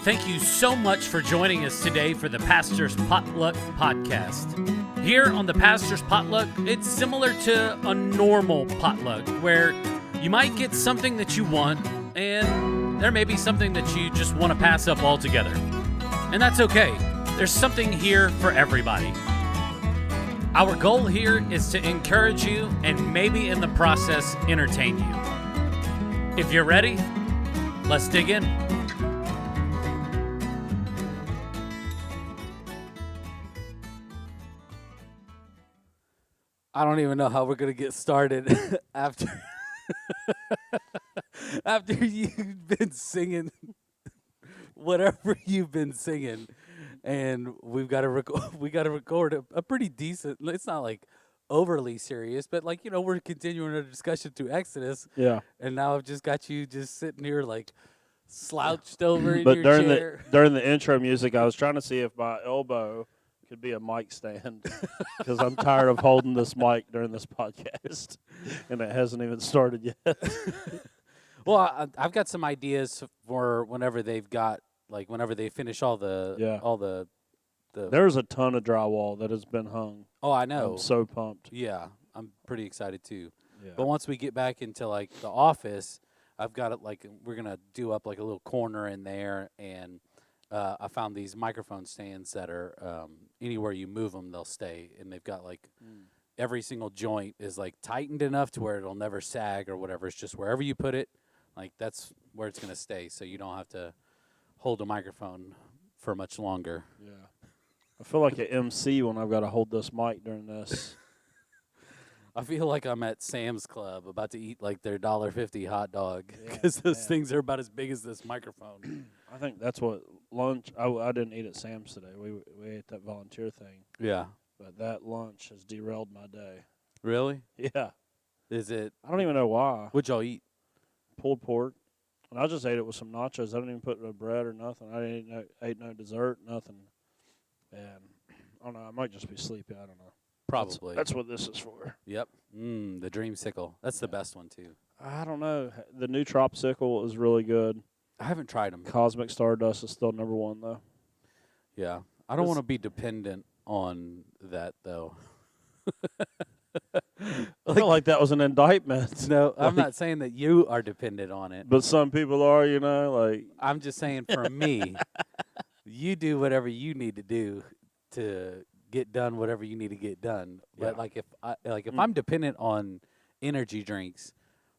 Thank you so much for joining us today for the Pastor's Potluck Podcast. Here on the Pastor's Potluck, it's similar to a normal potluck where you might get something that you want and there may be something that you just want to pass up altogether. And that's okay. There's something here for everybody. Our goal here is to encourage you and maybe in the process entertain you. If you're ready, let's dig in. I don't even know how we're gonna get started after you've been singing whatever you've been singing, and we got to record a pretty decent. It's not like overly serious, but like we're continuing our discussion to Exodus. Yeah. And now I've just got you just sitting here like slouched over in But your during chair. during the intro music, I was trying to see if my elbow could be a mic stand because I'm tired of holding this mic during this podcast, and it hasn't even started yet. Well, I've got some ideas for whenever they finish all the. There's a ton of drywall that has been hung. Oh, I know. I'm so pumped. Yeah, I'm pretty excited too. Yeah. But once we get back into like the office, I've got it like we're gonna do up like a little corner in there, and I found these microphone stands that are anywhere you move them, they'll stay, and they've got like every single joint is like tightened enough to where it'll never sag or whatever. It's just wherever you put it, like that's where it's gonna stay, so you don't have to hold a microphone for much longer. Yeah. I feel like an MC when I've got to hold this mic during this. I feel like I'm at Sam's Club about to eat like their $1.50 hot dog because those things are about as big as this microphone. I think that's what lunch. I didn't eat at Sam's today. We ate that volunteer thing. Yeah. But that lunch has derailed my day. Really? Yeah. Is it? I don't even know why. What'd y'all eat? Pulled pork. And I just ate it with some nachos. I didn't even put no bread or nothing. I didn't ate no dessert, nothing. And I don't know. I might just be sleepy. I don't know. Probably. That's what this is for. Yep. The Dreamsicle. That's the best one too. I don't know. The new Tropsicle is really good. I haven't tried them. Cosmic Stardust is still number one, though. Yeah. I don't want to be dependent on that though. I feel like that was an indictment. No, I'm not saying that you are dependent on it. But some people are, like. I'm just saying for me, you do whatever you need to do to get done whatever you need to get done. But if I'm dependent on energy drinks,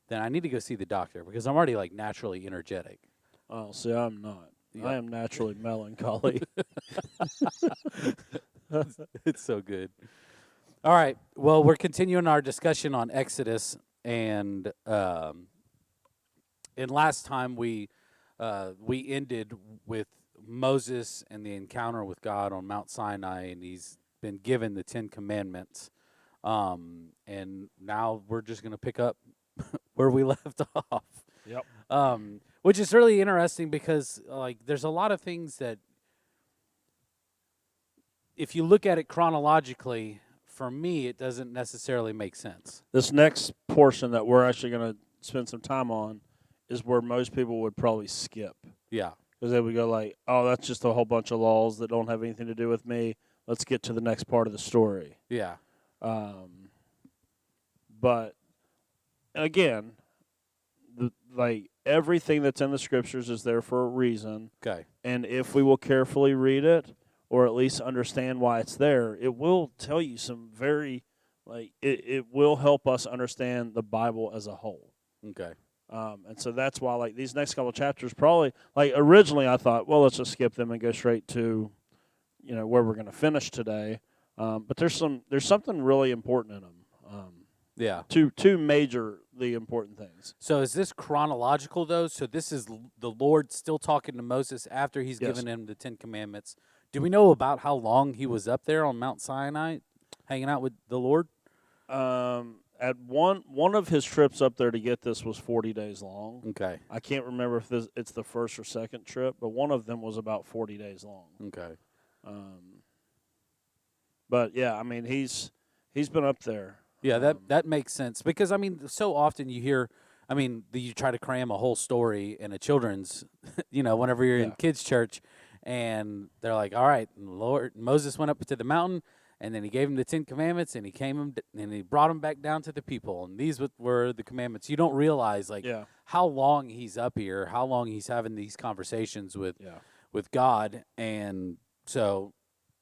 then I need to go see the doctor because I'm already like naturally energetic. Oh, see, I'm not. Yeah. I am naturally melancholy. It's so good. All right. Well, we're continuing our discussion on Exodus, and last time we ended with Moses and the encounter with God on Mount Sinai, and he's been given the 10 Commandments. And now we're just going to pick up where we left off. Yep. Which is really interesting because like there's a lot of things that if you look at it chronologically, for me it doesn't necessarily make sense. This next portion that we're actually going to spend some time on is where most people would probably skip. Yeah. Because they would go like, oh, that's just a whole bunch of laws that don't have anything to do with me. Let's get to the next part of the story. Yeah. But again, everything that's in the scriptures is there for a reason. Okay. And if we will carefully read it, or at least understand why it's there, it will tell you some very, it will help us understand the Bible as a whole. Okay. And so that's why, these next couple chapters probably, originally I thought, well, let's just skip them and go straight to, where we're going to finish today. But there's something really important in them. Yeah. Two majorly important things. So is this chronological, though? So this is the Lord still talking to Moses after he's given him the 10 Commandments. Do we know about how long he was up there on Mount Sinai hanging out with the Lord? At one of his trips up there to get this was 40 days long. Okay. I can't remember if it's the first or second trip, but one of them was about 40 days long. Okay. But yeah, I mean he's been up there. Yeah, that makes sense because I mean so often you hear I mean, you try to cram a whole story in a children's, whenever you're in Yeah. kids' church, and they're like, all right, Lord, Moses went up to the mountain, and then he gave him the 10 Commandments, and he brought him back down to the people, and these were the commandments. You don't realize, Yeah. how long he's up here, how long he's having these conversations with God, and so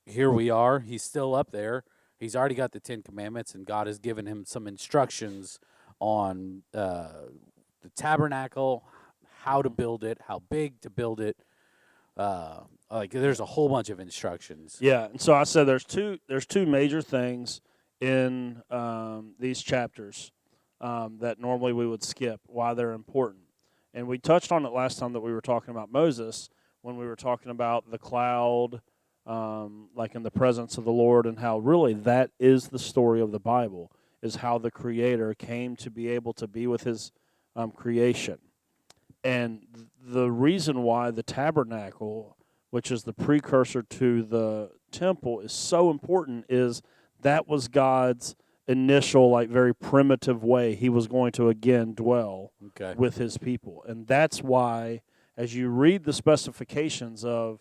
here we are. He's still up there. He's already got the 10 Commandments, and God has given him some instructions on the tabernacle, how to build it, how big to build it. There's a whole bunch of instructions. Yeah, and so I said there's two major things in these chapters that normally we would skip, why they're important. And we touched on it last time that we were talking about Moses, when we were talking about the cloud, like in the presence of the Lord, and how really that is the story of the Bible, is how the Creator came to be able to be with his creation. And the reason why the tabernacle, which is the precursor to the temple, is so important is that was God's initial, very primitive way he was going to again dwell with his people. And that's why, as you read the specifications of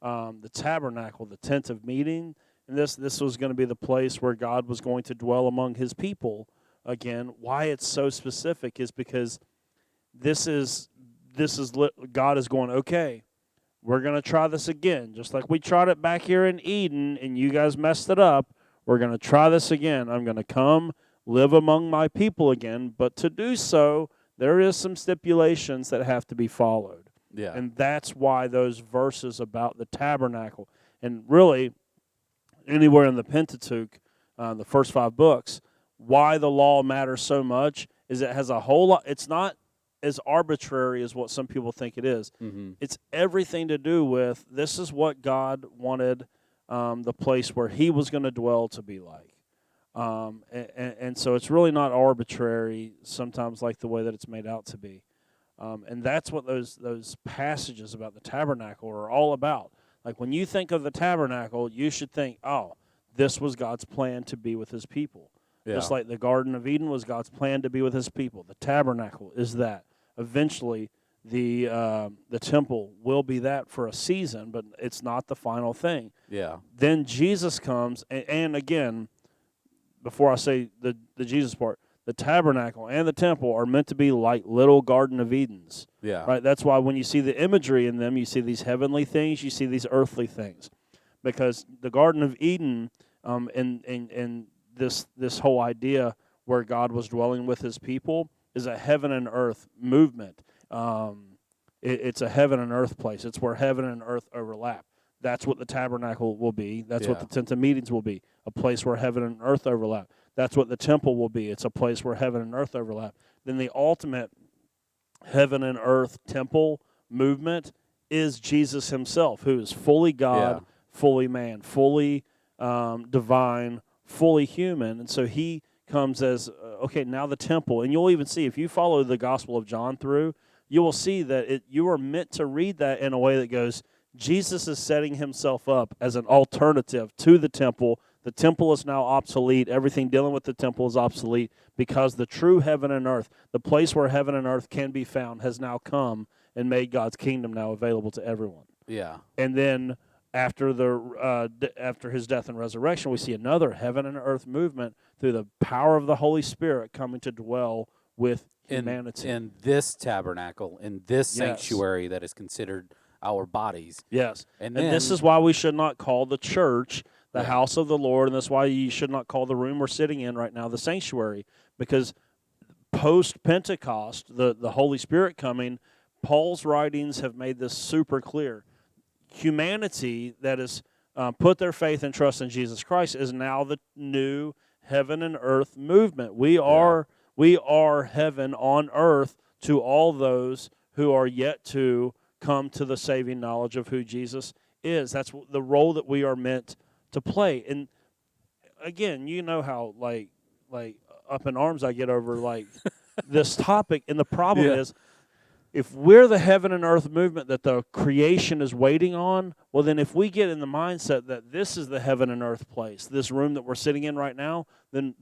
the tabernacle, the tent of meeting, and this was going to be the place where God was going to dwell among his people again. Why it's so specific is because God is going, okay, we're going to try this again. Just like we tried it back here in Eden and you guys messed it up, we're going to try this again. I'm going to come live among my people again, but to do so, there is some stipulations that have to be followed. Yeah. And that's why those verses about the tabernacle, and really anywhere in the Pentateuch, the first 5 books, why the law matters so much is it has a whole lot. It's not as arbitrary as what some people think it is. Mm-hmm. It's everything to do with this is what God wanted the place where he was going to dwell to be like. And so it's really not arbitrary sometimes like the way that it's made out to be. And that's what those passages about the tabernacle are all about. Like when you think of the tabernacle, you should think, oh, this was God's plan to be with his people. Yeah. Just like the Garden of Eden was God's plan to be with his people. The tabernacle is that. Eventually, the temple will be that for a season, but it's not the final thing. Yeah. Then Jesus comes, and again, before I say the Jesus part, the tabernacle and the temple are meant to be like little Garden of Edens. Yeah. Right? That's why when you see the imagery in them, you see these heavenly things, you see these earthly things. Because the Garden of Eden and this whole idea where God was dwelling with his people is a heaven and earth movement. It's a heaven and earth place. It's where heaven and earth overlap. That's what the tabernacle will be. That's what the tent of meetings will be, a place where heaven and earth overlap. That's what the temple will be. It's a place where heaven and earth overlap. Then the ultimate heaven and earth temple movement is Jesus himself, who is fully God, fully man, fully divine, fully human. And so he comes as, okay, now the temple. And you'll even see, if you follow the Gospel of John through, you will see that you are meant to read that in a way that goes, Jesus is setting himself up as an alternative to the temple. The temple is now obsolete. Everything dealing with the temple is obsolete because the true heaven and earth, the place where heaven and earth can be found, has now come and made God's kingdom now available to everyone. Yeah. And then after his death and resurrection, we see another heaven and earth movement through the power of the Holy Spirit coming to dwell with humanity. In this tabernacle, in this sanctuary that is considered our bodies. Yes. And this is why we should not call the church the house of the Lord, and that's why you should not call the room we're sitting in right now the sanctuary, because post-Pentecost, the Holy Spirit coming, Paul's writings have made this super clear. Humanity that has put their faith and trust in Jesus Christ is now the new heaven and earth movement. We are heaven on earth to all those who are yet to come to the saving knowledge of who Jesus is. That's the role that we are meant to play. And again, you know how like up in arms I get over this topic. And the problem is, if we're the heaven and earth movement that the creation is waiting on, well, then if we get in the mindset that this is the heaven and earth place, this room that we're sitting in right now, then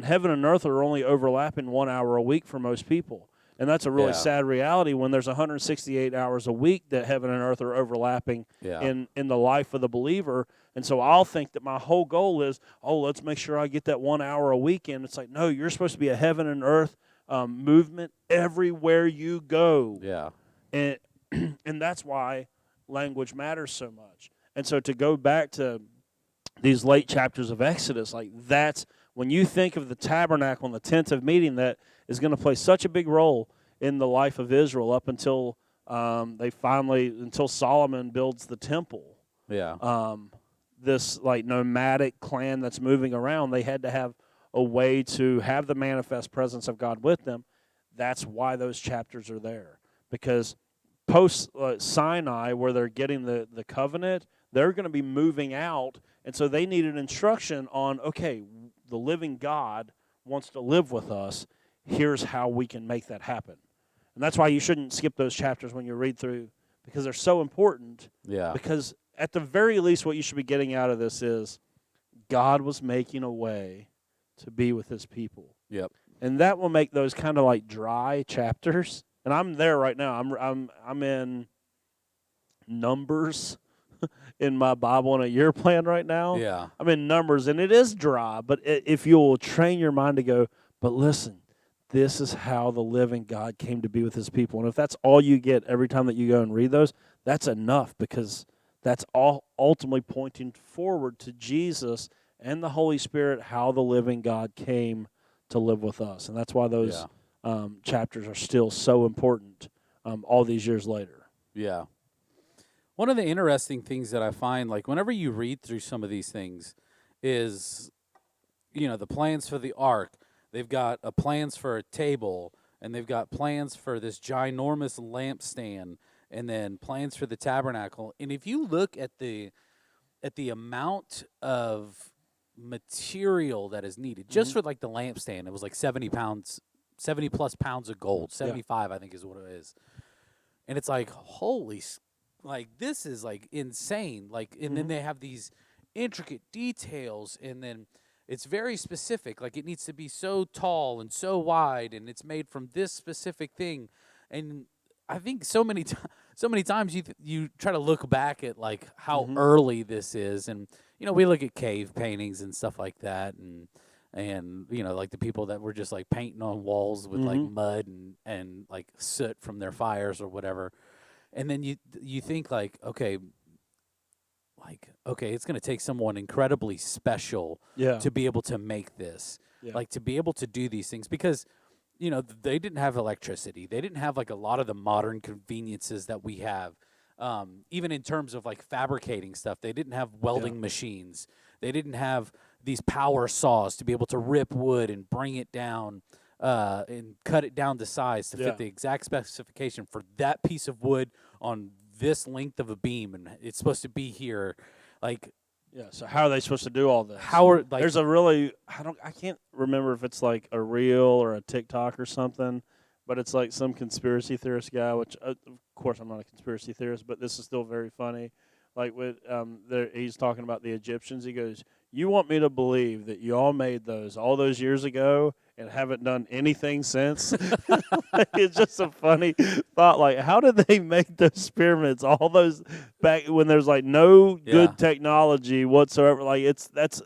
heaven and earth are only overlapping 1 hour a week for most people. And that's a really Yeah. sad reality when there's 168 hours a week that heaven and earth are overlapping Yeah. in the life of the believer. And so I'll think that my whole goal is, let's make sure I get that 1 hour a week in. It's like, no, you're supposed to be a heaven and earth movement everywhere you go. Yeah. And and that's why language matters so much. And so to go back to these late chapters of Exodus, like that's when you think of the tabernacle and the tent of meeting that is going to play such a big role in the life of Israel up until until Solomon builds the temple. Yeah. This like nomadic clan that's moving around, they had to have a way to have the manifest presence of God with them. That's why those chapters are there. Because post Sinai, where they're getting the covenant, they're going to be moving out. And so they needed instruction on, okay, the living God wants to live with us. Here's how we can make that happen. And that's why you shouldn't skip those chapters when you read through, because they're so important. Yeah. Because at the very least, what you should be getting out of this is God was making a way to be with his people. Yep. And that will make those kind of like dry chapters. And I'm there right now. I'm in Numbers in my Bible in a year plan right now. Yeah. I'm in Numbers, and it is dry. But if you'll train your mind to go, but listen, this is how the living God came to be with his people. And if that's all you get every time that you go and read those, that's enough, because that's all ultimately pointing forward to Jesus and the Holy Spirit, how the living God came to live with us. And that's why those chapters are still so important all these years later. Yeah. One of the interesting things that I find, like whenever you read through some of these things, is, the plans for the ark. They've got plans for a table, and they've got plans for this ginormous lampstand, and then plans for the tabernacle. And if you look at the amount of material that is needed just for like the lampstand, it was like 70 plus pounds of gold. 75, I think, is what it is. And it's like, holy, like this is like insane. Like, and then they have these intricate details, and then it's very specific. Like, it needs to be so tall and so wide, and it's made from this specific thing. And I think so many times you try to look back at like how early this is, and we look at cave paintings and stuff like that, and like the people that were just like painting on walls with like mud and like soot from their fires or whatever, and then you think like, okay, it's going to take someone incredibly special to be able to make this, like to be able to do these things, because they didn't have electricity. They didn't have like a lot of the modern conveniences that we have. Even in terms of like fabricating stuff, they didn't have welding machines. They didn't have these power saws to be able to rip wood and bring it down and cut it down to size to fit the exact specification for that piece of wood on this length of a beam, and it's supposed to be here. Like, so how are they supposed to do all this? There's a really I can't remember if it's like a reel or a TikTok or something, but it's like some conspiracy theorist guy, which of course I'm not a conspiracy theorist, but this is still very funny. Like with he's talking about the Egyptians. He goes, "You want me to believe that you all made those all those years ago and haven't done anything since?" It's just a funny thought. Like, how did they make those pyramids all those back when there's like no good technology whatsoever? Like, that's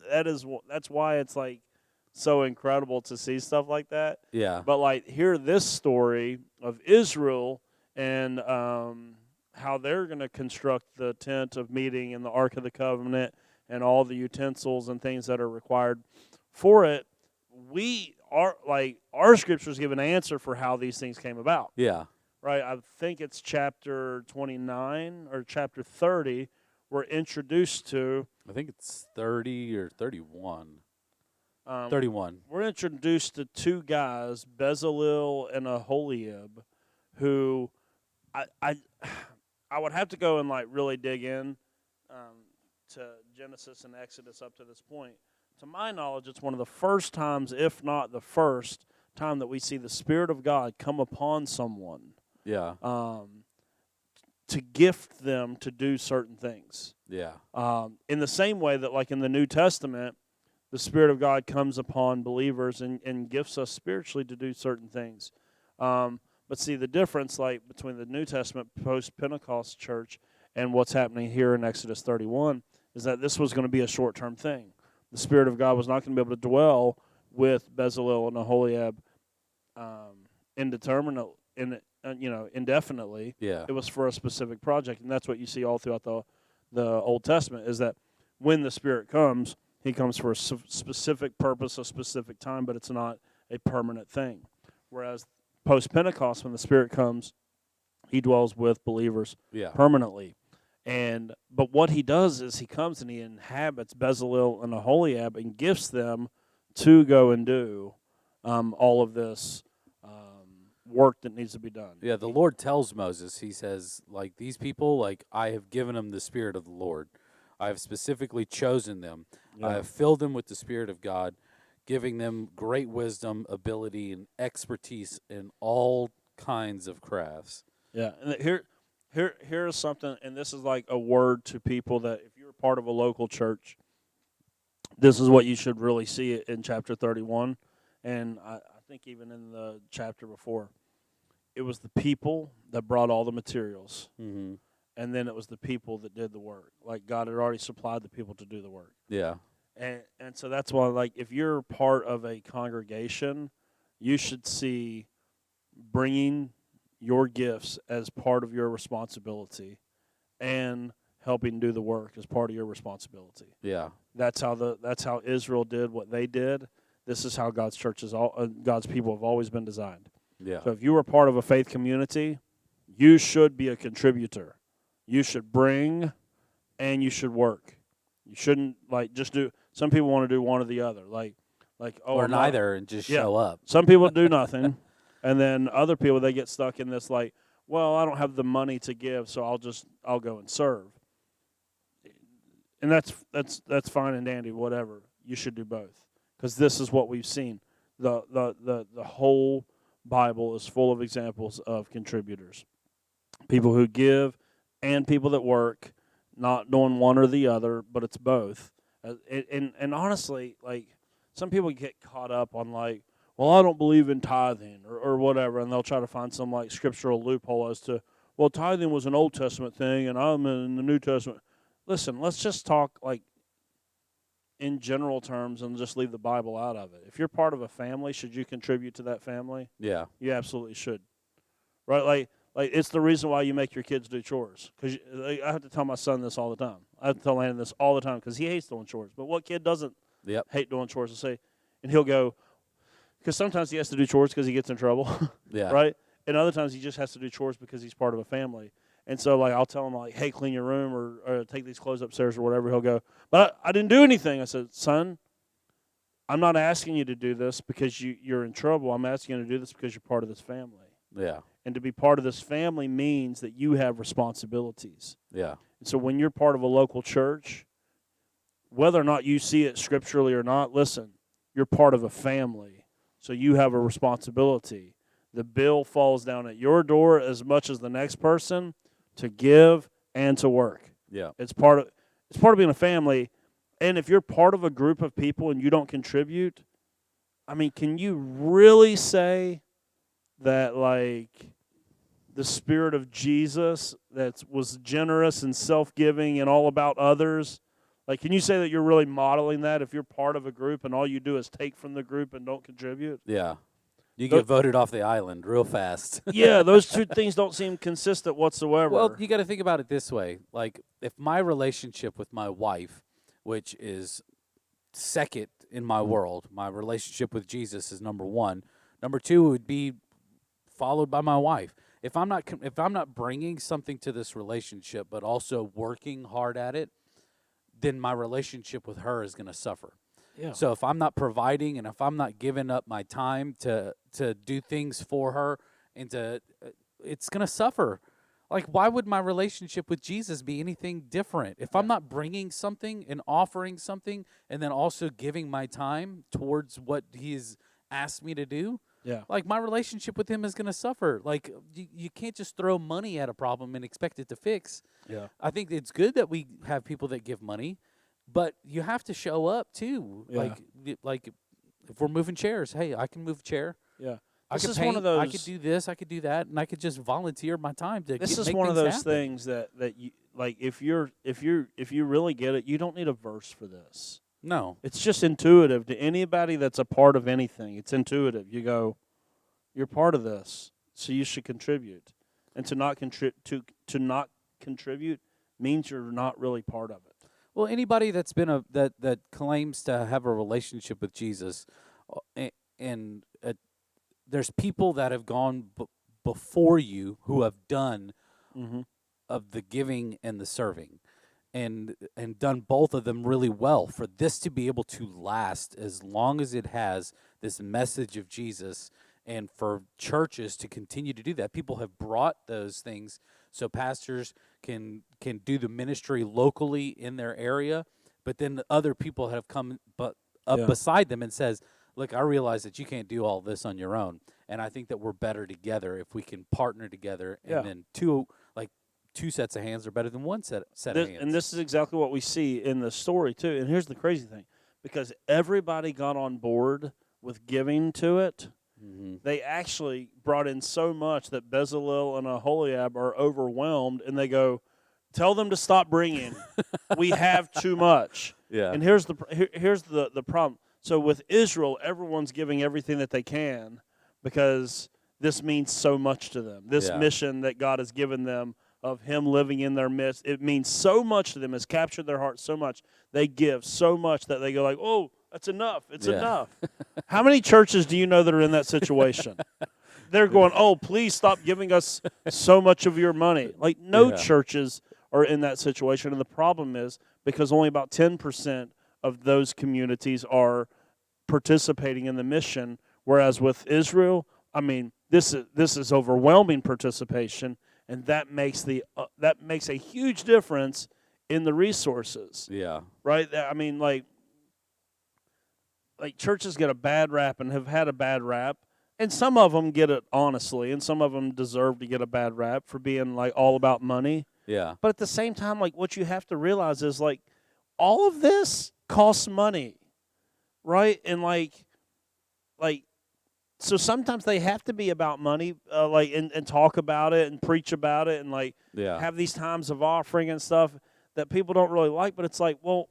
why it's like so incredible to see stuff like that. Yeah. But like hear this story of Israel and how they're going to construct the tent of meeting and the Ark of the Covenant and all the utensils and things that are required for it. Our scriptures give an answer for how these things came about. Yeah. Right? I think it's chapter 29 or chapter 30. We're introduced to. I think it's 30 or 31. 31. We're introduced to two guys, Bezalel and Aholiab, who I would have to go and like really dig in to Genesis and Exodus up to this point. To my knowledge, it's one of the first times, if not the first time, that we see the Spirit of God come upon someone. Yeah. To gift them to do certain things. Yeah. In the same way that, like in the New Testament, the Spirit of God comes upon believers and gifts us spiritually to do certain things. But see, the difference, like, between the New Testament post-Pentecost church and what's happening here in Exodus 31 is that this was going to be a short-term thing. The Spirit of God was not going to be able to dwell with Bezalel and Aholiab indefinitely. Yeah. It was for a specific project, and that's what you see all throughout the Old Testament, is that when the Spirit comes, he comes for a specific purpose, a specific time, but it's not a permanent thing. Whereas post-Pentecost, when the Spirit comes, he dwells with believers Yeah. permanently. But what he does is he comes and he inhabits Bezalel and Aholiab and gifts them to go and do all of this work that needs to be done. Yeah, the Lord tells Moses, he says, like, these people, like, I have given them the Spirit of the Lord. I have specifically chosen them. Yeah. I have filled them with the Spirit of God, giving them great wisdom, ability, and expertise in all kinds of crafts. Yeah, and here is something, and this is like a word to people that if you're part of a local church, this is what you should really see it in chapter 31, and I think even in the chapter before. It was the people that brought all the materials, Mm-hmm. and then it was the people that did the work. Like, God had already supplied the people to do the work. Yeah. And so that's why, like, if you're part of a congregation, you should see bringing your gifts as part of your responsibility and helping do the work as part of your responsibility. Yeah. That's how Israel did what they did. This is how God's churches, God's people have always been designed. Yeah. So if you are part of a faith community, you should be a contributor. You should bring and you should work. You shouldn't, like, just do. Some people want to do one or the other, like or I'm neither, and just show up. Some people do nothing, and then other people, they get stuck in this, like, well, I don't have the money to give, so I'll go and serve. And that's fine and dandy, whatever. You should do both, because this is what we've seen. The whole Bible is full of examples of contributors, people who give and people that work, not doing one or the other, but it's both. And honestly, like, some people get caught up on, like, well, I don't believe in tithing or whatever, and they'll try to find some, like, scriptural loophole as to, well, tithing was an Old Testament thing and I'm in the New Testament. Listen, let's just talk, like, in general terms and just leave the Bible out of it. If you're part of a family, should you contribute to that family? Yeah. You absolutely should. Right? Like it's the reason why you make your kids do chores. Because I have to tell my son this all the time. I have to tell Landon this all the time because he hates doing chores. But what kid doesn't hate doing chores? And he'll go, because sometimes he has to do chores because he gets in trouble. Yeah. Right? And other times he just has to do chores because he's part of a family. And so, like, I'll tell him, like, hey, clean your room or take these clothes upstairs or whatever. He'll go, but I didn't do anything. I said, son, I'm not asking you to do this because you're in trouble. I'm asking you to do this because you're part of this family. Yeah. And to be part of this family means that you have responsibilities. Yeah. And so when you're part of a local church, whether or not you see it scripturally or not, listen, you're part of a family. So you have a responsibility. The bill falls down at your door as much as the next person to give and to work. Yeah. It's part of being a family. And if you're part of a group of people and you don't contribute, I mean, can you really say that, like, the Spirit of Jesus that was generous and self-giving and all about others, like, can you say that you're really modeling that if you're part of a group and all you do is take from the group and don't contribute? Yeah. You get voted off the island real fast. Yeah, those two things don't seem consistent whatsoever. Well, you got to think about it this way. Like, if my relationship with my wife, which is second in my world, my relationship with Jesus is number one. Number two would be followed by my wife. If I'm not bringing something to this relationship, but also working hard at it, then my relationship with her is going to suffer. Yeah. So if I'm not providing and if I'm not giving up my time to do things for her and it's going to suffer. Like, why would my relationship with Jesus be anything different? If I'm not bringing something and offering something and then also giving my time towards what he's asked me to do, like, my relationship with him is going to suffer. Like, you can't just throw money at a problem and expect it to fix. Yeah. I think it's good that we have people that give money, but you have to show up too. Yeah. Like if we're moving chairs, hey, I can move a chair. Yeah. I This could is paint, one of I those- could do this, I could do that, and I could just volunteer my time to This is make one of things those happen. things that you like. If you really get it, you don't need a verse for this. No. It's just intuitive to anybody that's a part of anything. It's intuitive. You go, you're part of this, so you should contribute. And to not not contribute means you're not really part of it. Well, anybody that's been that claims to have a relationship with Jesus, and there's people that have gone before you who have done Mm-hmm. of the giving and the serving, and done both of them really well. For this to be able to last as long as it has, this message of Jesus, and for churches to continue to do that, people have brought those things so pastors can do the ministry locally in their area, but then other people have come up Yeah. beside them and says, look, I realize that you can't do all this on your own, and I think that we're better together if we can partner together, and Yeah. then two sets of hands are better than one set of hands. And this is exactly what we see in the story too. And here's the crazy thing, because everybody got on board with giving to it. Mm-hmm. They actually brought in so much that Bezalel and Aholiab are overwhelmed, and they go, "Tell them to stop bringing. We have too much." Yeah. And here's the problem. So with Israel, everyone's giving everything that they can because this means so much to them. This Yeah. mission that God has given them of Him living in their midst, it means so much to them. It's captured their hearts so much. They give so much that they go like, "Oh, that's enough. It's Yeah. enough." How many churches do you know that are in that situation? They're going, "Oh, please stop giving us so much of your money." Like no Yeah. churches are in that situation, and the problem is because only about 10% of those communities are participating in the mission, whereas with Israel, I mean, this is overwhelming participation, and that makes a huge difference in the resources, Yeah. right? I mean, like churches get a bad rap and have had a bad rap, and some of them get it honestly, and some of them deserve to get a bad rap for being like all about money. Yeah. But at the same time, like what you have to realize is like all of this costs money, right? And like so sometimes they have to be about money, and talk about it and preach about it and like Yeah. have these times of offering and stuff that people don't really like. But it's like, well,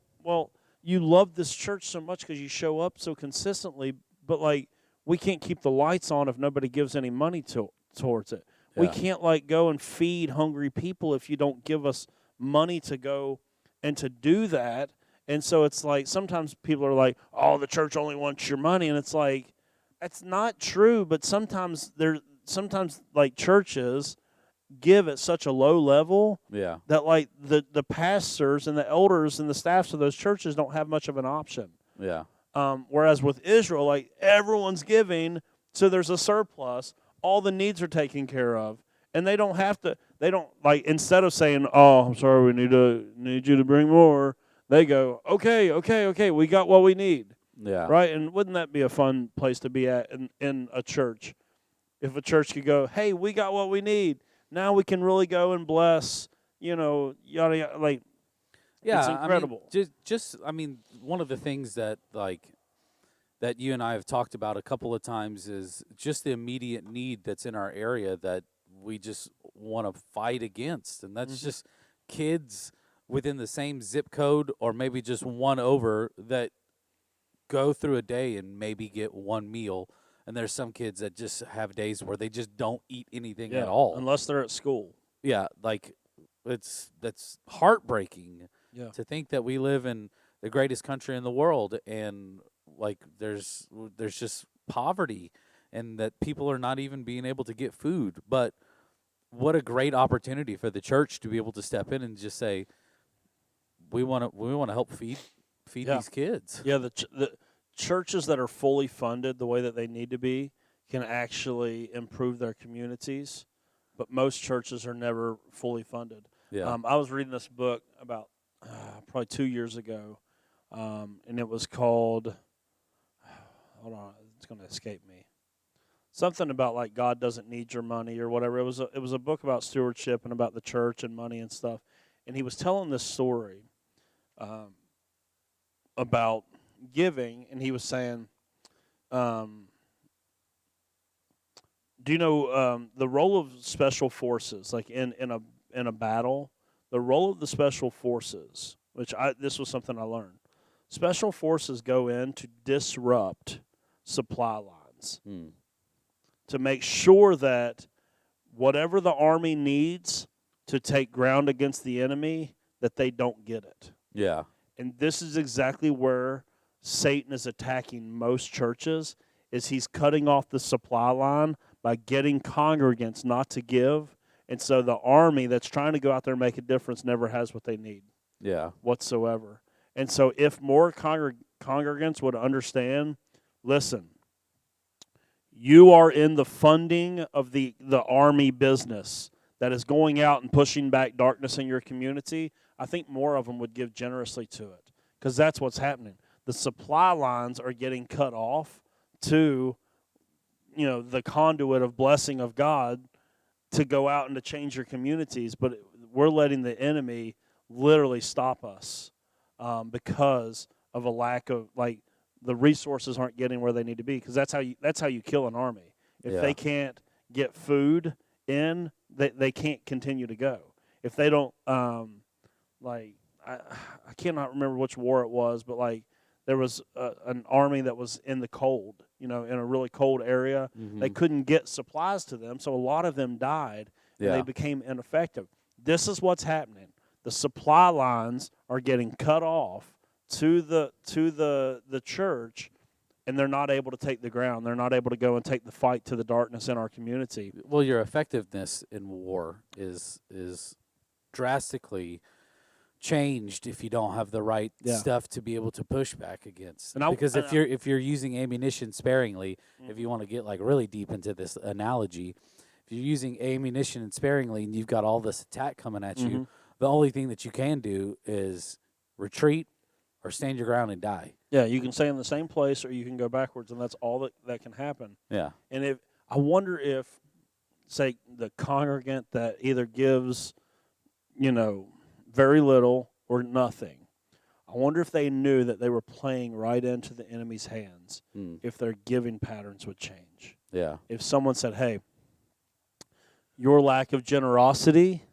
you love this church so much because you show up so consistently, but like we can't keep the lights on if nobody gives any money towards it. We Yeah. can't like go and feed hungry people if you don't give us money to go and to do that. And so it's like sometimes people are like, "Oh, the church only wants your money," and it's like that's not true. But sometimes like churches give at such a low level Yeah. that like the pastors and the elders and the staffs of those churches don't have much of an option. Yeah. Whereas with Israel, like everyone's giving, so there's a surplus. All the needs are taken care of, and they don't have to. They don't like instead of saying, "Oh, I'm sorry, we need you to bring more." They go, "Okay, we got what we need." Yeah. Right? And wouldn't that be a fun place to be at in a church? If a church could go, "Hey, we got what we need. Now we can really go and bless." Yada yada. Like, Yeah, it's incredible. I mean, one of the things that that you and I have talked about a couple of times is just the immediate need that's in our area that we just want to fight against, and that's just kids within the same zip code or maybe just one over that go through a day and maybe get one meal, and there's some kids that just have days where they just don't eat anything at all. unless they're at school. Yeah, like that's heartbreaking. Yeah. To think that we live in the greatest country in the world and like there's just poverty and that people are not even being able to get food. But what a great opportunity for the church to be able to step in and just say we want to help feed Yeah. these kids. Yeah, the churches that are fully funded the way that they need to be can actually improve their communities, but most churches are never fully funded. Yeah. I was reading this book about probably 2 years ago, and it was called, hold on, it's going to escape me. Something about like God doesn't need your money or whatever. It was a book about stewardship and about the church and money and stuff. And he was telling this story about giving, and he was saying, Do you know the role of special forces, like in a battle? The role of the special forces, which this was something I learned. Special forces go in to disrupt supply lines to make sure that whatever the army needs to take ground against the enemy, that they don't get it. Yeah. And this is exactly where Satan is attacking most churches, is he's cutting off the supply line by getting congregants not to give. And so the army that's trying to go out there and make a difference never has what they need Yeah. whatsoever. And so if more congregants would understand, listen, you are in the funding of the army business that is going out and pushing back darkness in your community, I think more of them would give generously to it, because that's what's happening. The supply lines are getting cut off to, the conduit of blessing of God to go out and to change your communities, but we're letting the enemy literally stop us because of a lack of, the resources aren't getting where they need to be, because that's how you kill an army. If they can't get food in, they can't continue to go. If they don't, I cannot remember which war it was, but there was an army that was in the cold, in a really cold area. Mm-hmm. They couldn't get supplies to them, so a lot of them died, and they became ineffective. This is what's happening. The supply lines are getting cut off to the church, and they're not able to take the ground. They're not able to go and take the fight to the darkness in our community. Well, your effectiveness in war is drastically changed if you don't have the right stuff to be able to push back against. Because if you're using ammunition sparingly, if you want to get really deep into this analogy, if you're using ammunition sparingly and you've got all this attack coming at you, the only thing that you can do is retreat or stand your ground and die. Yeah, you can stay in the same place or you can go backwards, and that's all that can happen. Yeah. And I wonder if, say, the congregant that either gives, very little or nothing, I wonder if they knew that they were playing right into the enemy's hands, if their giving patterns would change. Yeah. If someone said, hey, your lack of generosity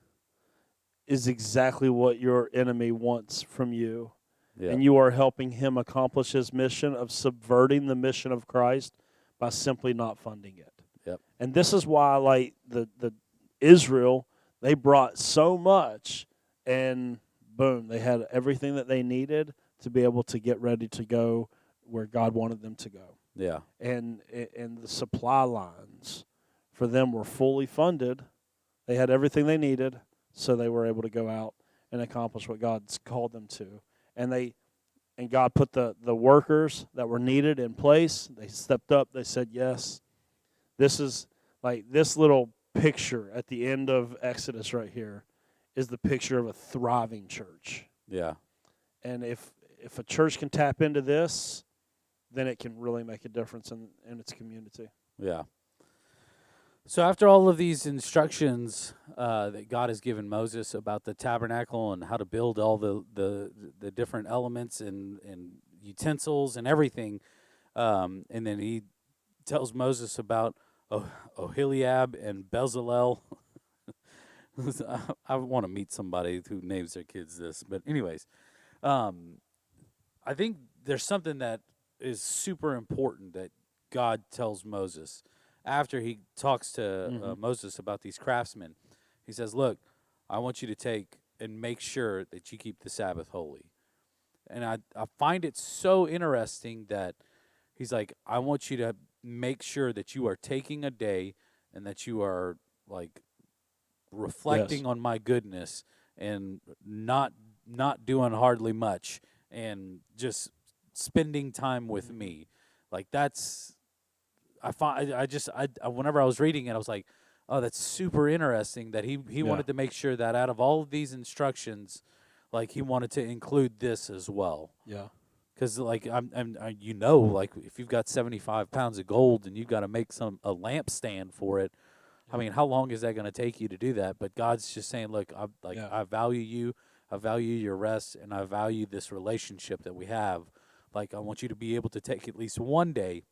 is exactly what your enemy wants from you, and you are helping him accomplish his mission of subverting the mission of Christ by simply not funding it. Yep. And this is why, the Israel, they brought so much, and boom, they had everything that they needed to be able to get ready to go where God wanted them to go. Yeah. And the supply lines for them were fully funded. They had everything they needed, so they were able to go out and accomplish what God's called them to. And God put the workers that were needed in place. They stepped up. They said yes. This is this little picture at the end of Exodus right here is the picture of a thriving church. Yeah. And if a church can tap into this, then it can really make a difference in its community. Yeah. So after all of these instructions that God has given Moses about the tabernacle and how to build all the different elements and utensils and everything, and then he tells Moses about Oholiab and Bezalel. I want to meet somebody who names their kids this. But anyways, I think there's something that is super important that God tells Moses. After he talks to Moses about these craftsmen, he says, look, I want you to take and make sure that you keep the Sabbath holy. And I find it so interesting that he's like, I want you to make sure that you are taking a day and that you are reflecting on my goodness and not doing hardly much and just spending time with me. That's whenever I was reading it, I was like, oh, that's super interesting that he wanted to make sure that out of all of these instructions, he wanted to include this as well. Yeah. Because if you've got 75 pounds of gold and you've got to make a lampstand for it, I mean, how long is that going to take you to do that? But God's just saying, look, I value you, I value your rest, and I value this relationship that we have. I want you to be able to take at least one day,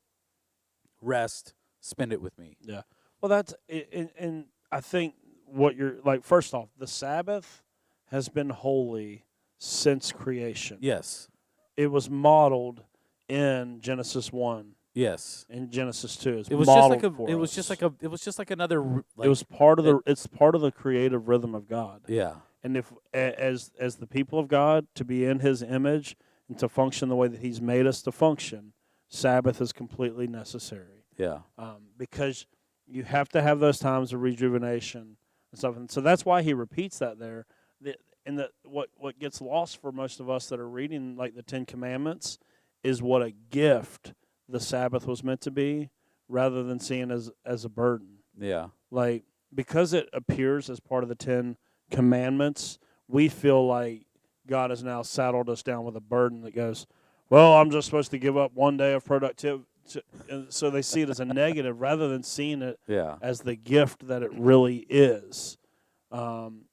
rest, spend it with me. Yeah. Well, that's and I think what you're like. First off, the Sabbath has been holy since creation. Yes. It was modeled in Genesis 1 Yes. and Genesis 2. It's It was just like modeled a. for It was us. just like a. It was just like another. Like, It was part of the. It's part of the creative rhythm of God. Yeah. And if as the people of God to be in His image and to function the way that He's made us to function, Sabbath is completely necessary. Yeah. Because you have to have those times of rejuvenation and stuff. And so that's why He repeats that there. What gets lost for most of us that are reading like the Ten Commandments is what a gift the Sabbath was meant to be, rather than seeing as a burden. Yeah. Like, because it appears as part of the 10 Commandments, we feel like God has now saddled us down with a burden that goes, well, I'm just supposed to give up one day of productivity. So they see it as a negative rather than seeing it Yeah. as the gift that it really is. And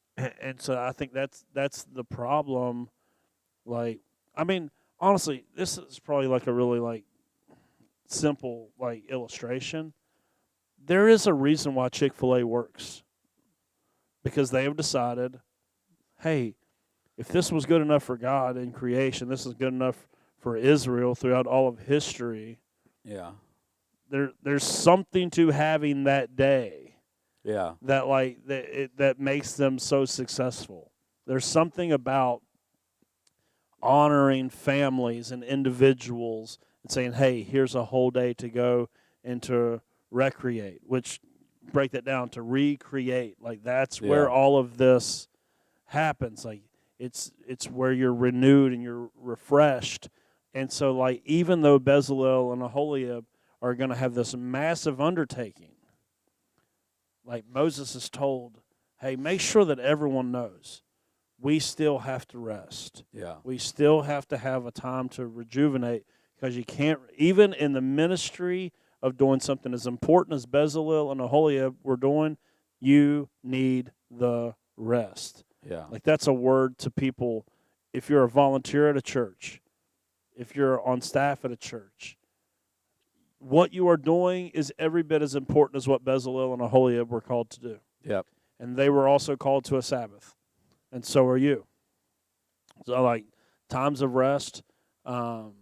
so I think that's the problem. Like, I mean, honestly, this is probably like a really like simple like illustration. There is a reason why Chick-fil-A works, because they have decided, hey, if this was good enough for God in creation, this is good enough for Israel throughout all of history. Yeah. There's something to having that day Yeah. that like that makes them so successful. There's something about honoring families and individuals and saying, hey, here's a whole day to go and to recreate, which break that down to recreate. Like, that's where all of this happens. Like, it's where you're renewed and you're refreshed. And so, like, even though Bezalel and Aholiab are going to have this massive undertaking, like Moses is told, hey, make sure that everyone knows we still have to rest. Yeah. We still have to have a time to rejuvenate, because you can't, even in the ministry of doing something as important as Bezalel and Aholiab were doing, you need the rest. Yeah. Like, that's a word to people. If you're a volunteer at a church, if you're on staff at a church, what you are doing is every bit as important as what Bezalel and Aholiab were called to do. Yep. And they were also called to a Sabbath. And so are you. So, like, times of rest are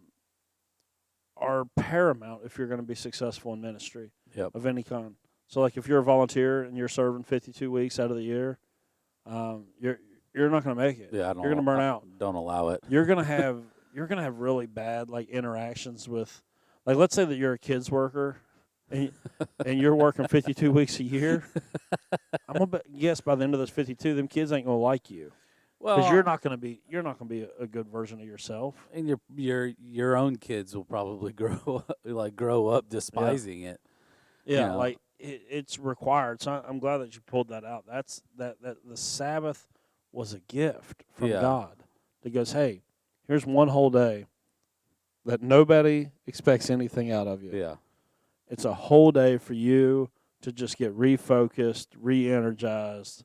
paramount if you're going to be successful in ministry of any kind. So, like, if you're a volunteer and you're serving 52 weeks out of the year, you're not going to make it. Yeah. You're going to burn out. Don't allow it. You're going to have really bad like interactions with, like, let's say that you're a kids worker and you're working 52 weeks a year. I'm gonna guess by the end of those 52, them kids ain't gonna like you, because you're not gonna be a good version of yourself. And your own kids will probably grow up despising it. Yeah, you know. like it's required. So I'm glad that you pulled that out. That's that the Sabbath was a gift from God that goes, hey, here's one whole day that nobody expects anything out of you. Yeah. It's a whole day for you to just get refocused, re-energized,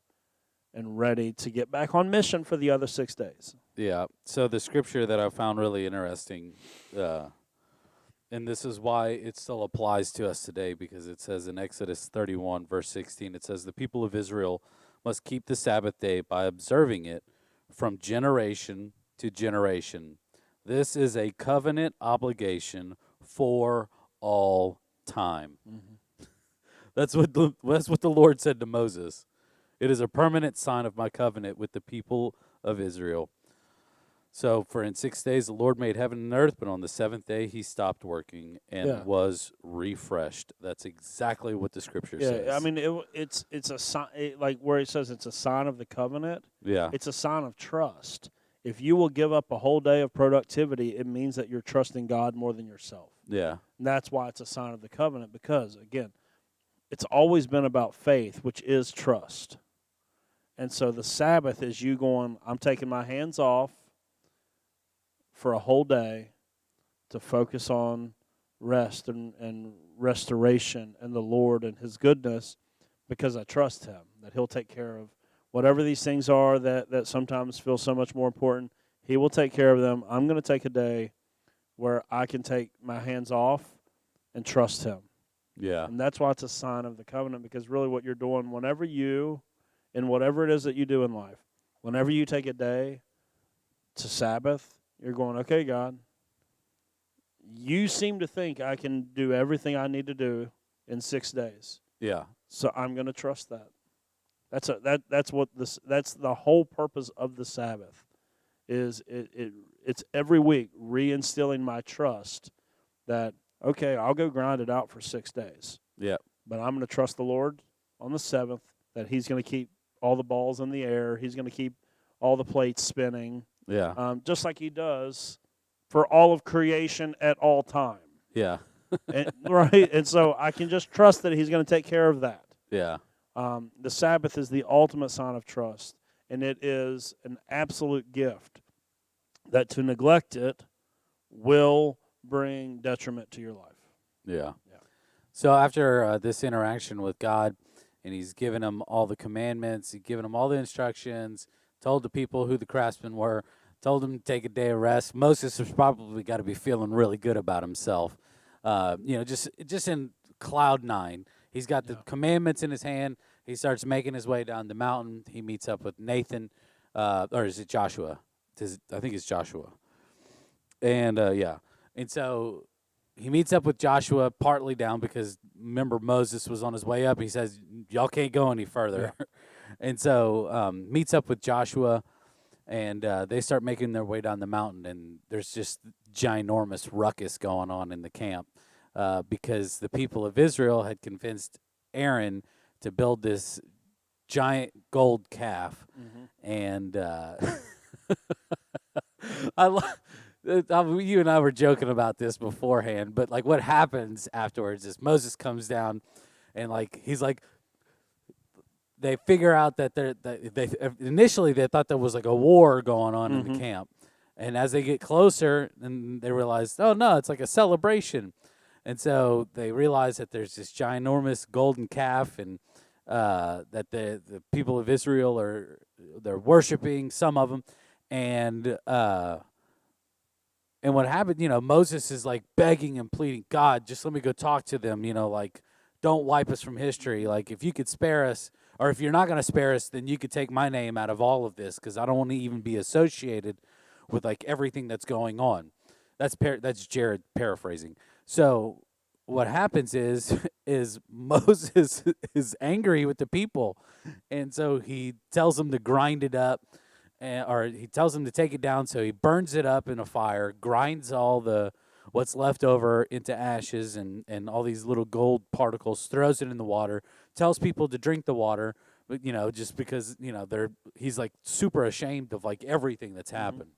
and ready to get back on mission for the other 6 days. Yeah. So the scripture that I found really interesting, and this is why it still applies to us today, because it says in Exodus 31, verse 16, it says, the people of Israel must keep the Sabbath day by observing it from generation to generation. This is a covenant obligation for all time. Mm-hmm. That's what the Lord said to Moses. It is a permanent sign of my covenant with the people of Israel. So, for in 6 days the Lord made heaven and earth, but on the seventh day he stopped working and was refreshed. That's exactly what the scripture says. Yeah, I mean, it's a sign, like where it says it's a sign of the covenant. Yeah. It's a sign of trust. If you will give up a whole day of productivity, it means that you're trusting God more than yourself. Yeah. And that's why it's a sign of the covenant, because, again, it's always been about faith, which is trust. And so the Sabbath is you going, I'm taking my hands off for a whole day to focus on rest and restoration and the Lord and His goodness, because I trust Him, that He'll take care of whatever these things are that sometimes feel so much more important. He will take care of them. I'm going to take a day where I can take my hands off and trust Him. Yeah. And that's why it's a sign of the covenant, because really what you're doing whenever you, in whatever it is that you do in life, whenever you take a day to Sabbath, you're going, okay, God, you seem to think I can do everything I need to do in 6 days. Yeah. So I'm going to trust that. That's the whole purpose of the Sabbath. It's every week reinstilling my trust that, okay, I'll go grind it out for 6 days. Yeah. But I'm going to trust the Lord on the seventh, that He's going to keep all the balls in the air. He's going to keep all the plates spinning, Yeah. just like He does for all of creation at all time. Yeah. Right? And so I can just trust that He's going to take care of that. Yeah. The Sabbath is the ultimate sign of trust, and it is an absolute gift that to neglect it will bring detriment to your life. Yeah. Yeah. So after this interaction with God, and he's given them all the commandments, he's given them all the instructions, told the people who the craftsmen were, told them to take a day of rest. Moses has probably got to be feeling really good about himself. Just in cloud nine. He's got the commandments in his hand. He starts making his way down the mountain. He meets up with Nathan, or is it Joshua? I think it's Joshua. And, And so he meets up with Joshua partly down because, remember, Moses was on his way up. He says, y'all can't go any further. Yeah. And so meets up with Joshua, and they start making their way down the mountain. And there's just ginormous ruckus going on in the camp because the people of Israel had convinced Aaron to build this giant gold calf. Mm-hmm. And you and I were joking about this beforehand, but like what happens afterwards is Moses comes down, and like he's like, they figure out that they initially they thought there was like a war going on in the camp, and as they get closer, then they realize, oh no, it's like a celebration, and so they realize that there's this ginormous golden calf, and that the people of Israel they're worshiping, some of them, and what happened, Moses is like begging and pleading, God, just let me go talk to them, like, don't wipe us from history. Like, if you could spare us, or if you're not going to spare us, then you could take my name out of all of this, because I don't want to even be associated with, like, everything that's going on. That's Jared paraphrasing. So what happens is Moses is angry with the people, and so he tells them to grind it up. Or he tells him to take it down, so he burns it up in a fire, grinds all what's left over into ashes and all these little gold particles, throws it in the water, tells people to drink the water, but just because he's like super ashamed of like everything that's happened.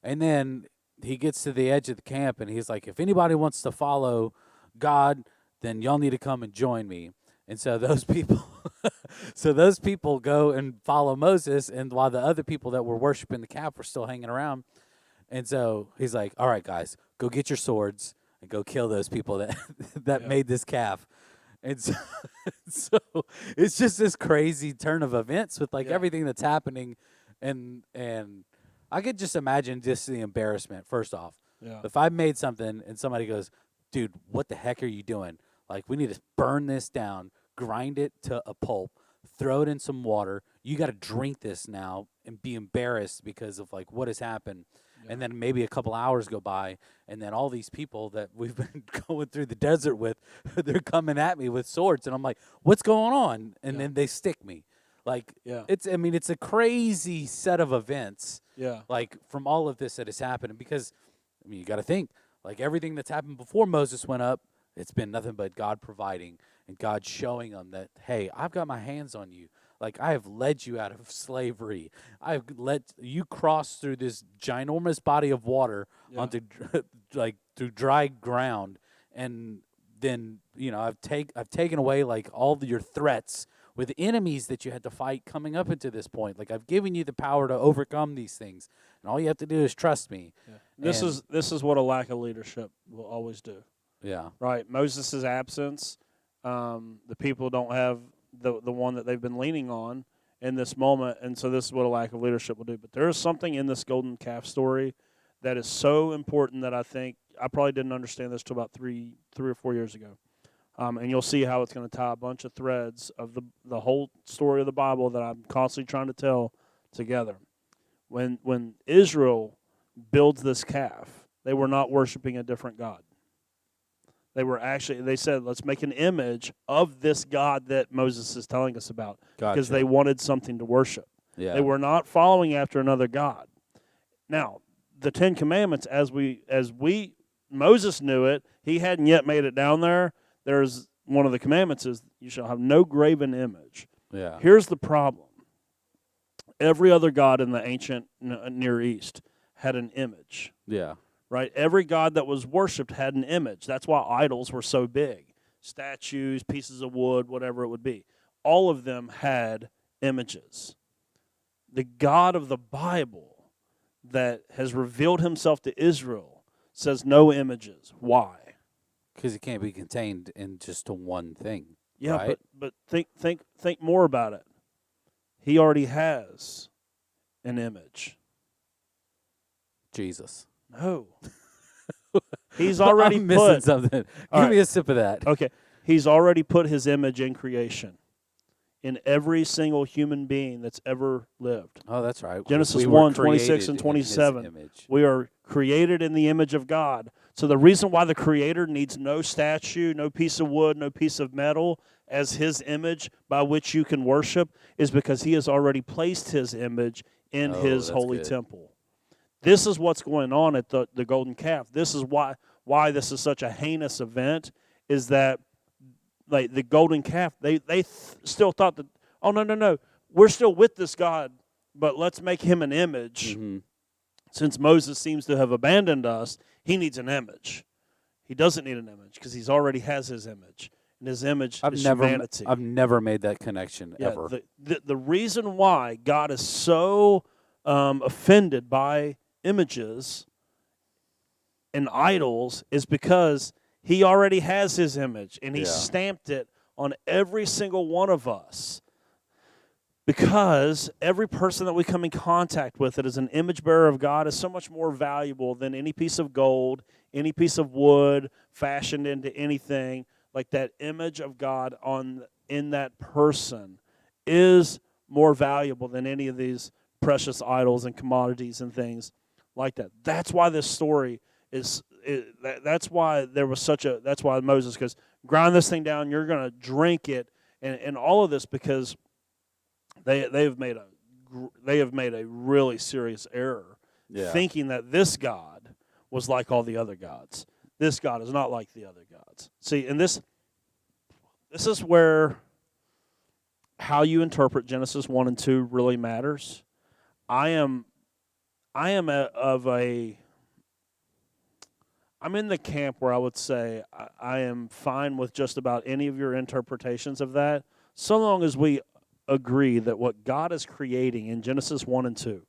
And then he gets to the edge of the camp, and he's like, if anybody wants to follow God, then y'all need to come and join me. And so those people go and follow Moses, and while the other people that were worshiping the calf were still hanging around. And so he's like, all right, guys, go get your swords and go kill those people that made this calf. And so it's just this crazy turn of events with like everything that's happening. And I could just imagine just the embarrassment, first off. Yeah. If I made something and somebody goes, dude, what the heck are you doing? Like, we need to burn this down, grind it to a pulp, throw it in some water. You got to drink this now and be embarrassed because of, like, what has happened. Yeah. And then maybe a couple hours go by, and then all these people that we've been going through the desert with, they're coming at me with swords. And I'm like, what's going on? And then they stick me. Like, it's a crazy set of events, like, from all of this that has happened. Because, you got to think, like, everything that's happened before Moses went up, it's been nothing but God providing and God showing them that, hey, I've got my hands on you. Like, I have led you out of slavery. I've let you cross through this ginormous body of water onto, like, through dry ground. And then, I've taken away, like, all your threats with enemies that you had to fight coming up into this point. Like, I've given you the power to overcome these things. And all you have to do is trust me. Yeah. This is what a lack of leadership will always do. Yeah. Right. Moses' absence, the people don't have the one that they've been leaning on in this moment, and so this is what a lack of leadership will do. But there is something in this golden calf story that is so important that I think I probably didn't understand this till about three or 4 years ago. And you'll see how it's going to tie a bunch of threads of the whole story of the Bible that I'm constantly trying to tell together. When Israel builds this calf, they were not worshiping a different God. They said, let's make an image of this God that Moses is telling us about, because they wanted something to worship. Yeah. They were not following after another God. Now, the Ten Commandments, as Moses knew it, he hadn't yet made it down there. There's one of the commandments is you shall have no graven image. Yeah. Here's the problem. Every other god in the ancient Near East had an image. Yeah. Right? Every god that was worshipped had an image. That's why idols were so big. Statues, pieces of wood, whatever it would be. All of them had images. The God of the Bible that has revealed himself to Israel says no images. Why? Because it can't be contained in just to one thing. Yeah, right? but think more about it. He already has an image. Jesus. No. He's already I'm missing something. Give me a sip of that. Okay. He's already put his image in creation, in every single human being that's ever lived. Oh, that's right. Genesis We were 1, 26 and created in his 27. image. We are created in the image of God. So the reason why the Creator needs no statue, no piece of wood, no piece of metal as his image by which you can worship is because he has already placed his image in his holy temple. This is what's going on at the golden calf. This is why this is such a heinous event, is that like the golden calf, they still thought that, oh, no, we're still with this God, but let's make him an image. Mm-hmm. Since Moses seems to have abandoned us, he needs an image. He doesn't need an image because he already has his image. And his image is humanity. I've never made that connection ever. The reason why God is so offended by images and idols is because he already has his image, and he stamped it on every single one of us. Because every person that we come in contact with that is an image bearer of God is so much more valuable than any piece of gold, any piece of wood fashioned into anything. Like that image of God in that person is more valuable than any of these precious idols and commodities and things like that. That's why this story that's why there was that's why Moses goes, grind this thing down, you're going to drink it, and all of this because they have made a really serious error thinking that this God was like all the other gods. This God is not like the other gods. See, and this is where how you interpret Genesis 1 and 2 really matters. I'm in the camp where I would say I am fine with just about any of your interpretations of that, so long as we agree that what God is creating in Genesis 1 and 2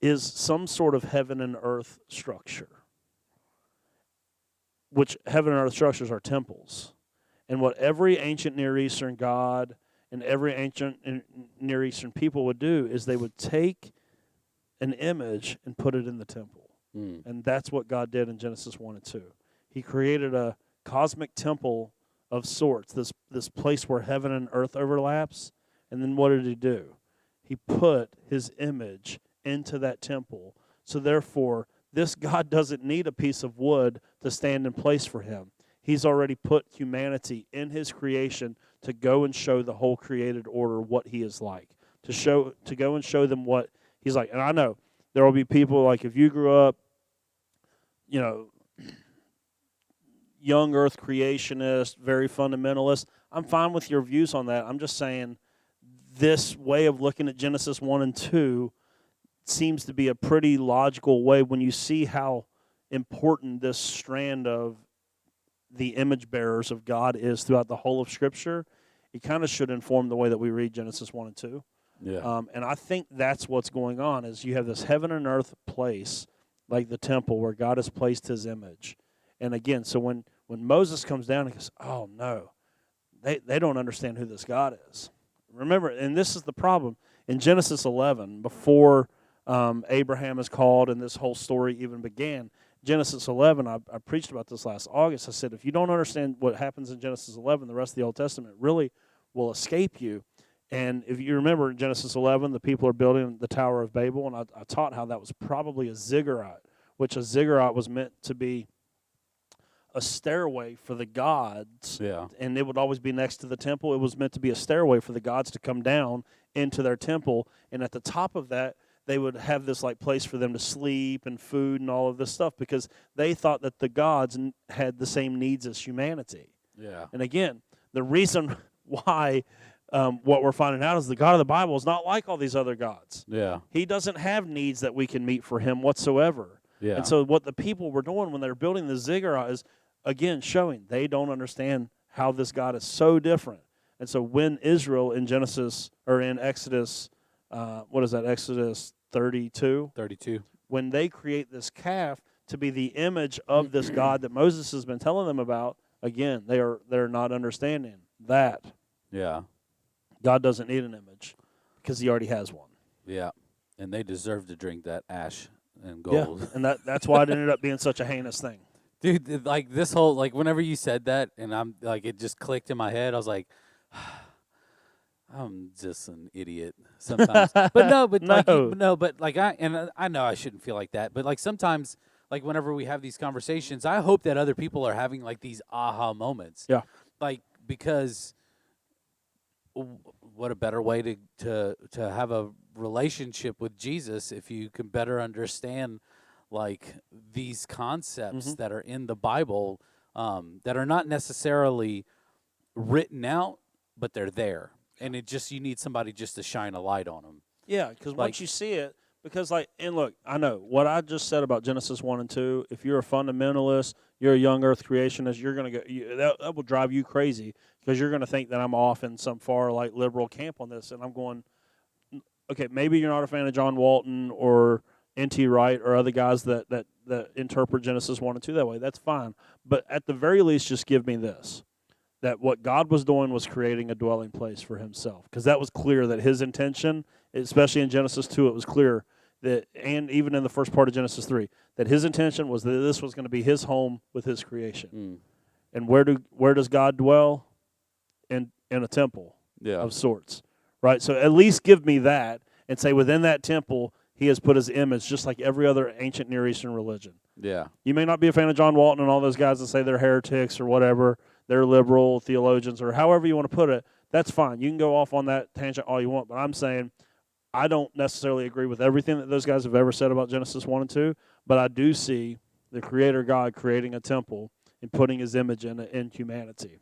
is some sort of heaven and earth structure, which heaven and earth structures are temples. And what every ancient Near Eastern god and every ancient Near Eastern people would do is they would take an image and put it in the temple. And that's what God did in Genesis 1 and 2. He created a cosmic temple of sorts, this place where heaven and earth overlaps. And then what did he do? He put his image into that temple. So therefore, this God doesn't need a piece of wood to stand in place for him. He's already put humanity in his creation to go and show the whole created order what he is like, to go and show them what he's like. And I know there will be people like if you grew up, young earth creationist, very fundamentalist, I'm fine with your views on that. I'm just saying this way of looking at Genesis 1 and 2 seems to be a pretty logical way when you see how important this strand of the image bearers of God is throughout the whole of Scripture. It kind of should inform the way that we read Genesis 1 and 2. Yeah. And I think that's what's going on is you have this heaven and earth place like the temple where God has placed his image. And again, so when Moses comes down and goes, oh no, they don't understand who this God is. Remember, and this is the problem. In Genesis 11, before Abraham is called and this whole story even began, Genesis 11, I preached about this last August. I said, if you don't understand what happens in Genesis 11, the rest of the Old Testament really will escape you. And if you remember in Genesis 11, the people are building the Tower of Babel, and I taught how that was probably a ziggurat, which a ziggurat was meant to be a stairway for the gods, Yeah. and it would always be next to the temple. It was meant to be a stairway for the gods to come down into their temple, and at the top of that, they would have this like place for them to sleep and food and all of this stuff because they thought that the gods had the same needs as humanity. Yeah. And again, the reason why what we're finding out is the God of the Bible is not like all these other gods. Yeah. He doesn't have needs that we can meet for him whatsoever. Yeah. And so what the people were doing when they were building the ziggurat is, again, showing they don't understand how this God is so different. And so when Israel in Genesis, or in Exodus, Exodus 32? 32. When they create this calf to be the image of this God that Moses has been telling them about, again, they're not understanding that Yeah. God doesn't need an image because he already has one. Yeah. And they deserve to drink that ash and Yeah, gold. and that's why it ended up being such a heinous thing. Dude, like this whole, like whenever you said that and I'm like, it just clicked in my head. I was like, I'm just an idiot sometimes. But no, but like, No. but like I know I shouldn't feel like that. But like sometimes, like whenever we have these conversations, I hope that other people are having like these aha moments. Yeah. Like, because what a better way to have a relationship with Jesus if you can better understand like these concepts that are in the Bible that are not necessarily written out, but they're there. And you need somebody just to shine a light on them. Yeah, because once you see it, and look, I know what I just said about Genesis 1 and 2, if you're a fundamentalist, you're a young earth creationist, you're going to go, that will drive you crazy because you're going to think that I'm off in some far like liberal camp on this. And I'm going, okay, maybe you're not a fan of John Walton or N.T. Wright or other guys that interpret Genesis 1 and 2 that way. That's fine. But at the very least, just give me this. That what God was doing was creating a dwelling place for himself. Because that was clear that his intention, especially in Genesis 2, it was clear that, and even in the first part of Genesis 3, that his intention was that this was going to be his home with his creation. And where does God dwell? In a temple of sorts. Right? So at least give me that and say within that temple, he has put his image just like every other ancient Near Eastern religion. Yeah. You may not be a fan of John Walton and all those guys that say they're heretics or whatever. They're liberal theologians or however you want to put it. That's fine. You can go off on that tangent all you want. But I'm saying I don't necessarily agree with everything that those guys have ever said about Genesis 1 and 2. But I do see the Creator God creating a temple and putting his image in humanity,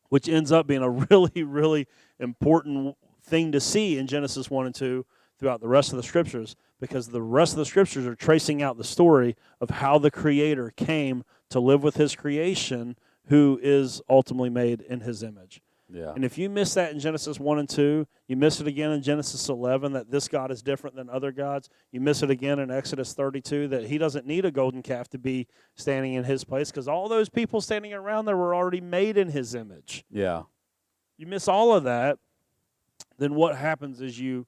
which ends up being a really, really important thing to see in Genesis 1 and 2 throughout the rest of the Scriptures, because the rest of the Scriptures are tracing out the story of how the Creator came to live with his creation, who is ultimately made in his image. Yeah. And if you miss that in Genesis 1 and 2, you miss it again in Genesis 11, that this God is different than other gods. You miss it again in Exodus 32, that he doesn't need a golden calf to be standing in his place, because all those people standing around there were already made in his image. Yeah. You miss all of that, then what happens is you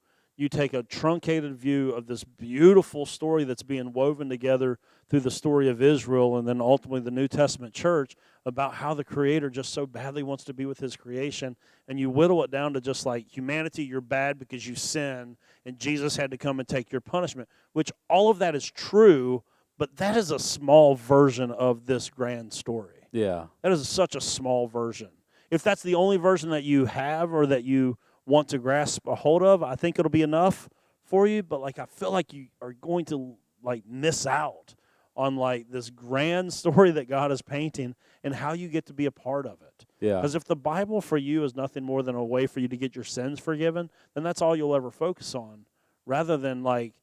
take a truncated view of this beautiful story that's being woven together through the story of Israel and then ultimately the New Testament church about how the Creator just so badly wants to be with his creation, and you whittle it down to just like, humanity, you're bad because you sin, and Jesus had to come and take your punishment, which all of that is true, but that is a small version of this grand story. Yeah. That is such a small version. If that's the only version that you have or that you want to grasp a hold of, I think it'll be enough for you, but like I feel like you are going to like miss out on like this grand story that God is painting and how you get to be a part of it. Yeah. Because if the Bible for you is nothing more than a way for you to get your sins forgiven, then that's all you'll ever focus on, rather than like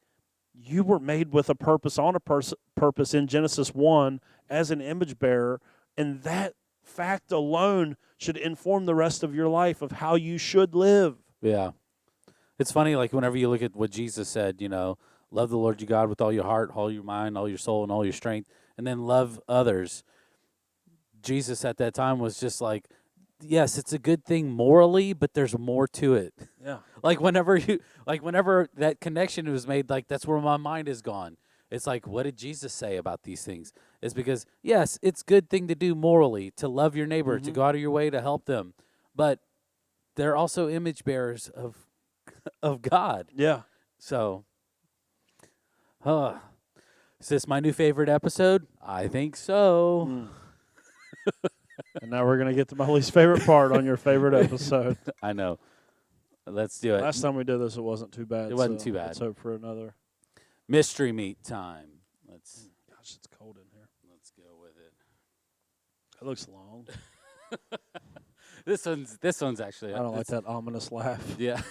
you were made with a purpose, on a purpose in Genesis 1 as an image bearer, and that fact alone should inform the rest of your life of how you should live. Yeah. It's funny, like, whenever you look at what Jesus said, love the Lord your God with all your heart, all your mind, all your soul, and all your strength, and then love others. Jesus at that time was just like, yes, it's a good thing morally, but there's more to it. Yeah. Whenever that connection was made, like, that's where my mind is gone. It's like, what did Jesus say about these things? It's because, yes, it's a good thing to do morally, to love your neighbor, to go out of your way to help them. But they're also image bearers of God. Yeah. So, is this my new favorite episode? I think so. And now we're going to get to my least favorite part on your favorite episode. I know. Let's do it. Last time we did this, it wasn't too bad. It wasn't so too bad. Let's hope for another. Mystery meat time. Let's Gosh, it's cold in here. go with it. It looks long. This one's actually. I don't like that ominous laugh. Yeah.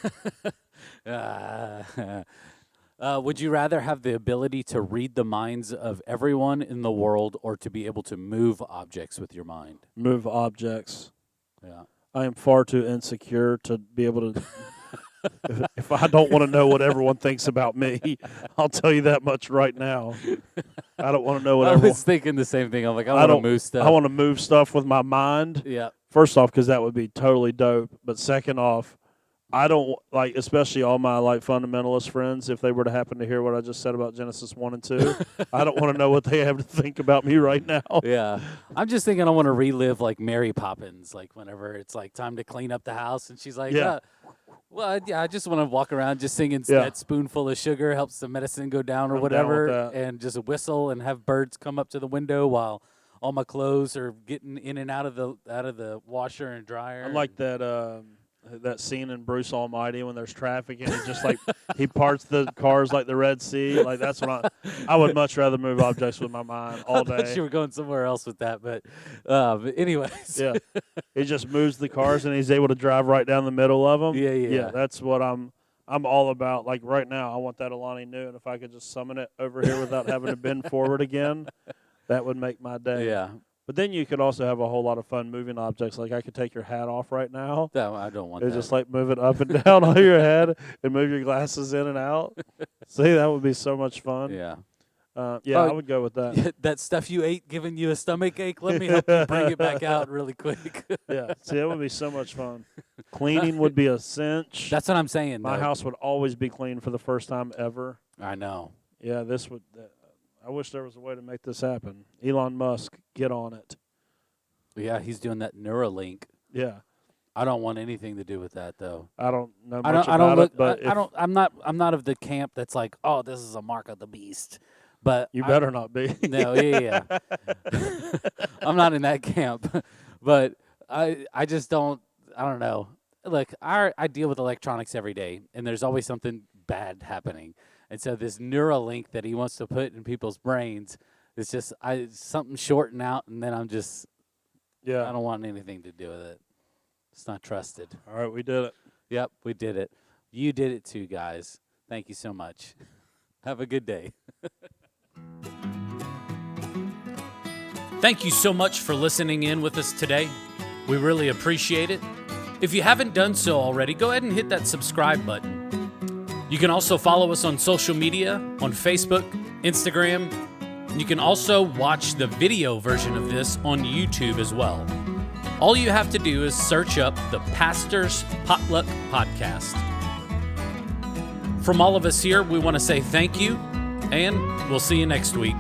Would you rather have the ability to read the minds of everyone in the world, or to be able to move objects with your mind? Move objects. Yeah. I am far too insecure to be able to. If I don't want to know what everyone thinks about me, I'll tell you that much right now. I don't want to know what I everyone. was thinking the same thing. I'm like, I want to don't- move stuff. I want to move stuff with my mind. Yeah. First off, because that would be totally dope. But second off, I don't like, especially all my like fundamentalist friends, if they were to happen to hear what I just said about Genesis 1 and 2, I don't want to know what they have to think about me right now. Yeah. I'm just thinking I want to relive like Mary Poppins, like whenever it's like time to clean up the house, and she's like, Yeah. I just want to walk around just singing Yeah. that spoonful of sugar helps the medicine go down or I'm down with whatever, that. and just whistle and have birds come up to the window while all my clothes are getting in and out of the washer and dryer. I like that scene in Bruce Almighty when there's traffic and he just like he parts the cars like the Red Sea. Like that's what I would much rather move objects with my mind all I thought day. you were going somewhere else with that, but anyways. Yeah, he just moves the cars and he's able to drive right down the middle of them. Yeah. That's what I'm all about. Like right now, I want that Alani Nu, and if I could just summon it over here without having to bend forward again, that would make my day. Yeah. But then you could also have a whole lot of fun moving objects. Like I could take your hat off right now. No, I don't want And that. just like move it up and down on your head and move your glasses in and out. See, that would be so much fun. yeah. I would go with that. That stuff you ate giving you a stomach ache, let me help you bring it back out really quick. Yeah, see, that would be so much fun. Cleaning would be a cinch. That's what I'm saying. My though. house would always be clean for the first time ever. I know. Yeah, this would. I wish there was a way to make this happen. Elon Musk, get on it. Yeah, he's doing that Neuralink. Yeah, I don't want anything to do with that though. I don't know much I don't about look. it, but I don't. I'm not of the camp that's like, oh, this is a mark of the beast. But you better not be. No, yeah. I'm not in that camp, but I just don't. I don't know. Look, I deal with electronics every day, and there's always something bad happening. And so this Neuralink that he wants to put in people's brains is just something shorting out, and then I'm just. Yeah. I don't want anything to do with it. It's not trusted. All right, we did it. Yep, we did it. You did it too, guys. Thank you so much. Have a good day. Thank you so much for listening in with us today. We really appreciate it. If you haven't done so already, go ahead and hit that subscribe button. You can also follow us on social media, on Facebook, Instagram. You can also watch the video version of this on YouTube as well. All you have to do is search up the Pastor's Potluck Podcast. From all of us here, we want to say thank you, and we'll see you next week.